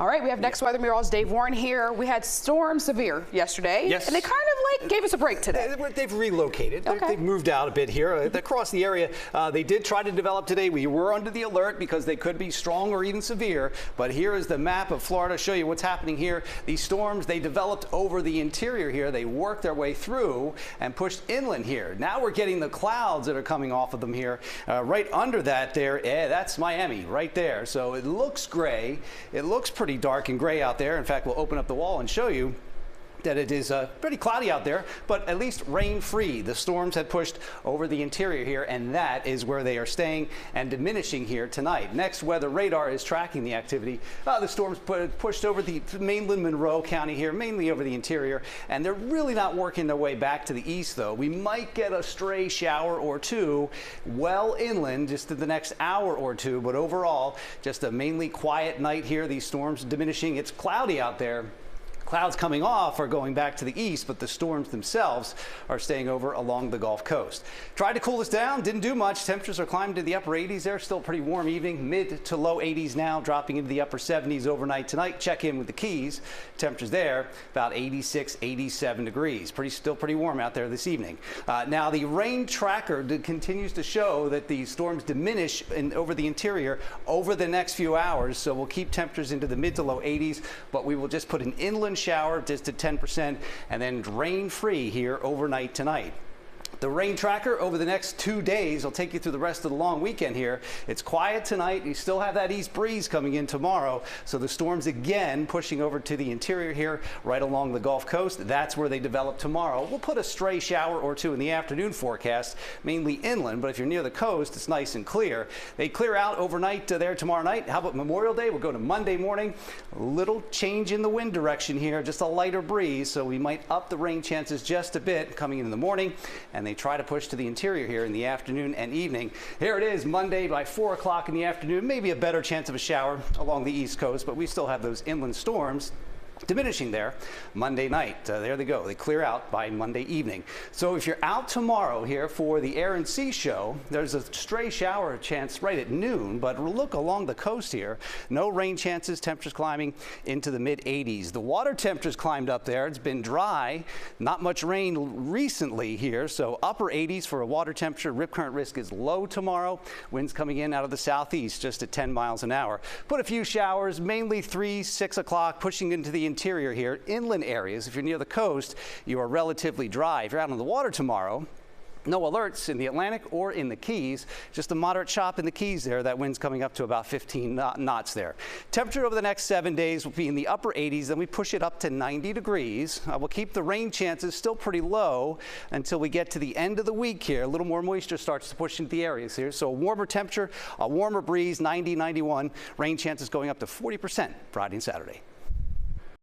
All right, we have next weather meteorologist Dave Warren here. We had storm severe yesterday, yes, and they kind of like gave us a break today. They've relocated. Okay. They've moved out a bit here across the area. They did try to develop today. We were under the alert because they could be strong or even severe. But here is the map of Florida. Show you what's happening here. These storms, they developed over the interior here. They worked their way through and pushed inland here. Now we're getting the clouds that are coming off of them here. Right under that there, that's Miami right there. So it looks gray. It looks pretty dark and gray out there. In fact, we'll open up the wall and show you that it is pretty cloudy out there, but at least rain-free. The storms had pushed over the interior here, and that is where they are staying and diminishing here tonight. Next weather radar is tracking the activity. The storms pushed over the mainland Monroe County here, mainly over the interior, and they're really not working their way back to the east, though. We might get a stray shower or two well inland just in the next hour or two, but overall, just a mainly quiet night here. These storms diminishing. It's cloudy out there. Clouds coming off are going back to the east, but the storms themselves are staying over along the Gulf Coast. Tried to cool us down, didn't do much. Temperatures are climbing to the upper 80s there. Still pretty warm evening, mid to low 80s now, dropping into the upper 70s overnight tonight. Check in with the Keys. Temperatures there about 86, 87 degrees. Still pretty warm out there this evening. Now the rain tracker continues to show that the storms diminish over the interior over the next few hours. So we'll keep temperatures into the mid to low 80s, but we will just put an inland shower just at 10% and then rain-free here overnight tonight. The rain tracker over the next 2 days will take you through the rest of the long weekend here. It's quiet tonight. You still have that east breeze coming in tomorrow. So the storms again pushing over to the interior here right along the Gulf Coast. That's where they develop tomorrow. We'll put a stray shower or two in the afternoon forecast, mainly inland. But if you're near the coast, it's nice and clear. They clear out overnight there tomorrow night. How about Memorial Day? We'll go to Monday morning. A little change in the wind direction here, just a lighter breeze. So we might up the rain chances just a bit coming in the morning. And they try to push to the interior here in the afternoon and evening. Here it is Monday by 4 o'clock in the afternoon. Maybe a better chance of a shower along the east coast, but we still have those inland storms diminishing there Monday night. There they go. They clear out by Monday evening. So if you're out tomorrow here for the Air and Sea Show, there's a stray shower chance right at noon, but look along the coast here. No rain chances, temperatures climbing into the mid 80s. The water temperatures climbed up there. It's been dry, not much rain recently here, so upper 80s for a water temperature. Rip current risk is low tomorrow. Winds coming in out of the southeast just at 10 miles an hour. Put a few showers, mainly 3, 6 o'clock, pushing into the interior here. Inland areas, if you're near the coast, you are relatively dry. If you're out on the water tomorrow, no alerts in the Atlantic or in the Keys. Just a moderate chop in the Keys there. That wind's coming up to about 15 knots there. Temperature over the next 7 days will be in the upper 80s. Then we push it up to 90 degrees. We'll keep the rain chances still pretty low until we get to the end of the week here. A little more moisture starts to push into the areas here. So a warmer temperature, a warmer breeze, 90, 91. Rain chances going up to 40% Friday and Saturday.